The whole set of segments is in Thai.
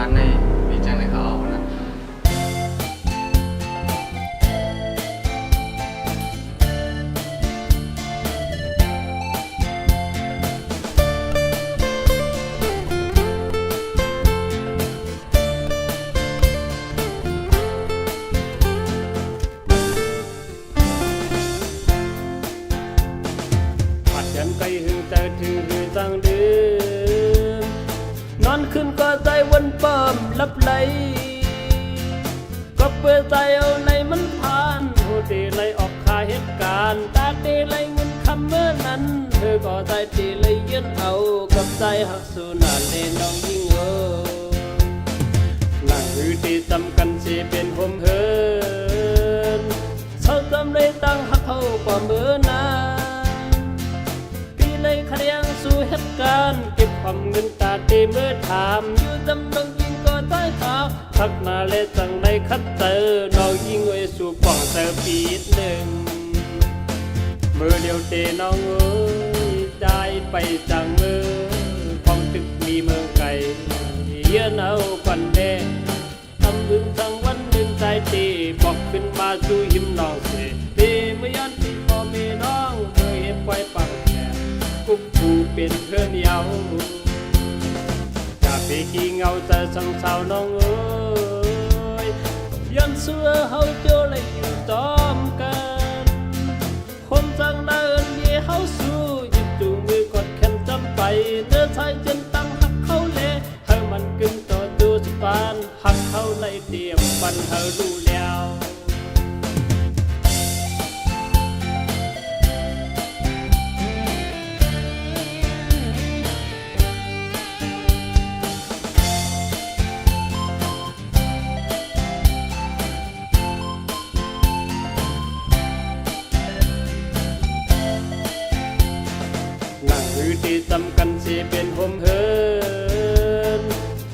านในมีจังเลยเขาเอานะยังไกลหึงแต่ถึงหึงต่างเดิมนอนขึ้นก็ใจวันป้อมลับไหลก็เปิดใจเอาในมันผ่านหัวตีไหลออกคาเหตุการณ์ตาตีไหลเงินคำเมื่อนั้นเธอก็ใจตีไหลยืนเอากับใจหักสูนานเลน้องยิ่งหลังหือที่จำกันสิเป็นผมเฮินเศร้าจำได้ตั้งหักเขากว่าเมื่อนานเลยขยันสู่เหตุการณ์เก็บความเงินตาตีเมื่อถามอยู่จำต้องยิงก็ใต้หาทักนาเลจังได้คัดเจอน้องยิงไว้สู่ป่องเจอปีหนึ่งมือเดียวเตน้องเอ้ยใจไปจังมือของตึกมีเมืองไกลเยือนเอาปันเดทำบึงทั้งวันหนึ่งใจตีบอกขึ้นมาสู่หิมน้องเสตีเมื่อยันที่พ่อแม่น้องเคยเห็นไว้ปังกุ๊กกูเป็นเพื่อนเยาจากไปกี่เงาจะสังเศร้าน้องเอ้ยยันเสื้อเฮาเจอเลยอยู่จอมกันคนจังเดินเย่เฮาสู้หยิบจูมือกดแขนจำไปเนื้อชายจนตั้งหักเขาเละให้มันกึ่งต่อดูสปานหักเขาไล่เตรียมปันเฮาดูแล้วที่จำกันสิเป็นผมเฮิน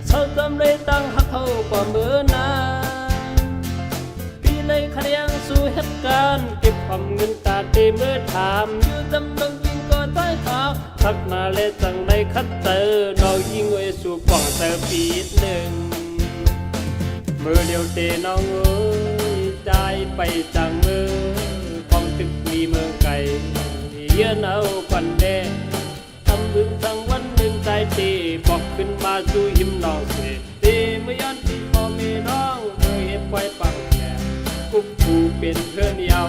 เศร้าจำได้ตั้งหักเขากว่าเมื่อนานพี่เลยขยันสู่เหตุการณ์เก็บความเงินตาตีเมื่อถามอยู่จำต้องยิงก็ใต้หาทักนาเลจังได้คัดเจอน้องยิงไว้สู่ป่องเจอปีหนึ่งมือเดียวเตน้องเอ้ยใจไปจังมือของตึกมีเมืองไกลเยือนเอาปันเดบึงทั้งวันหนึ่งใจตีบอกขึ้นมาสู่หิมน้องเสตีเมื่อยันที่พ่อแม่น้องเคยเห็นไว้ปังแก่กุ๊กกูเป็นเพื่อนเยา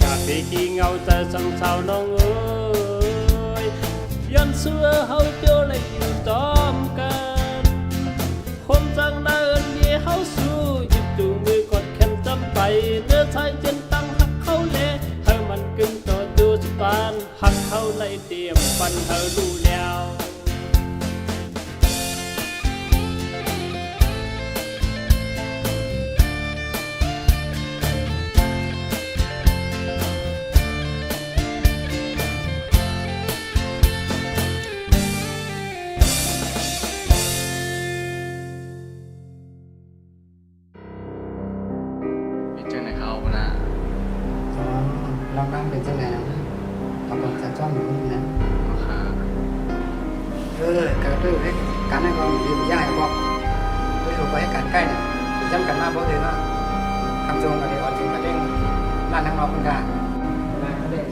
จากไปกี่เงาจะสังเศร้าน้องเอ้ยยันเสื้อเฮาเจอเลยอยู่จอมกันคนจังเดินเย่เฮาสู้หยิบจูมือกดแขนจำไปเนื้อชายจนตั้งหักเขาเละให้มันกึ่งต่อดูสปานหักเขาไล่เตรียมปันเธอดูแล้วมีจังเลยเขาเอานะเราตั้งเป็นเจ้าแล้วเราบอกจะจ้องอยู่นี่นะการด้วยการให้ความดีมันยากพอด้วยถูกไปให้การใกล้เนี่ยจำกันมากเพราะเลยว่าคำทรงกับเดี๋ยวจริงประเด็นร้านทั้งเราคุณการ้านประเด็น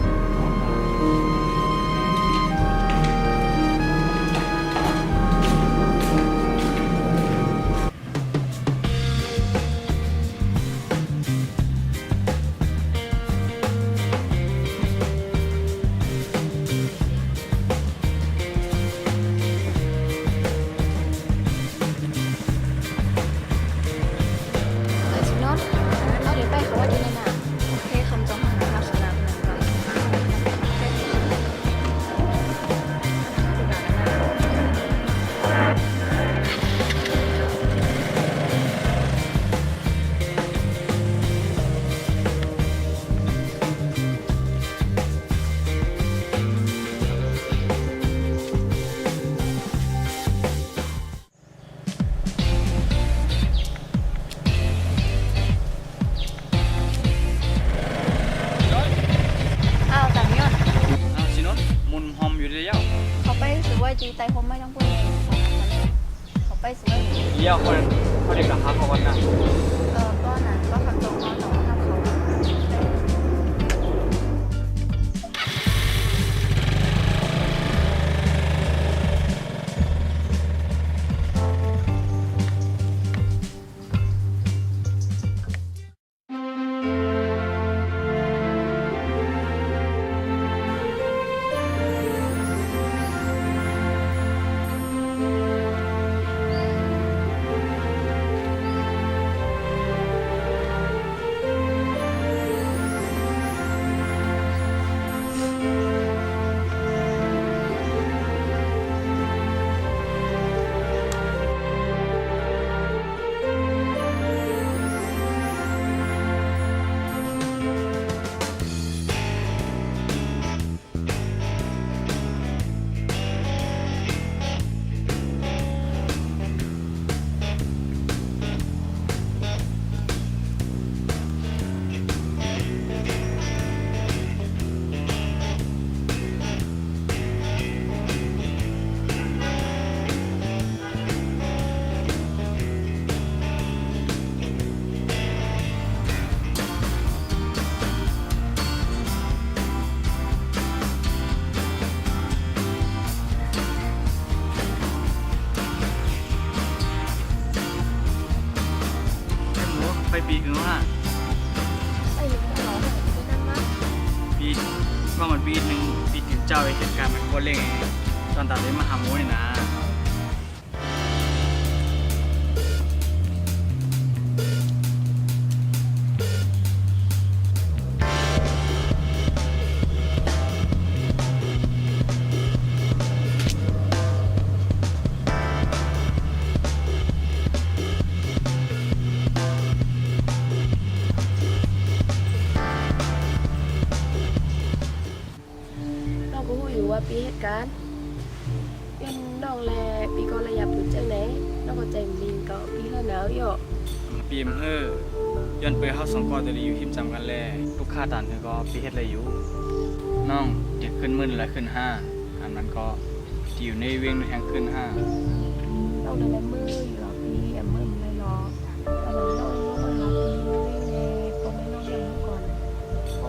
มุนหอมอยู่เดียว เขาไปรู้สึกว่าจีใจผมไม่ต้องพูดเองเขา ไปสิว่า เยี่ยคนเขาเด็กกับฮักเขาวันน่ะ ก็นั้นก็ขับตรงก็ต้องทำเขา ไปปีนึงว่า ไอ้ยังไม่ร้องเลยไม่นั่นมั้ง ปีว่ามันปีหนึ่งปีถึงเจ้าเหตุการณ์มันโคตรเร่งตอนตัดเลยมาหาโมนี่นะเราก็รู้อยู่ว่าปีเหตุการณ์เป็นน้องแลปีก็ระยับถึงจังไหนน้องก็ใจมิงก็ปีละหนาวอยู่ ปีมย้อนเปเข้าสองกอตัวนี้อยู่หิมจำกันแลลูกค้าต่างเธอก็ปีเฮ็ดอะไรอยู่น้องเด็กขึ้นมื่นและขึ้นห้าอันนั้นก็ที่อยู่ในเวียงแห่งขึ้นห้า น้องเดินมืออยู่หรอปีมือไม่รอตอนนั้นน้องมาหาปีไม่ในพอไม่น้องยังก่อน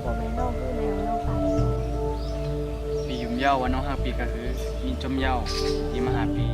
พอไม่น้องคือแนวน้องไป ปียุ่มเย้าวันน้อง5 ปีก็คือมีจมเย้าที่มาหาปี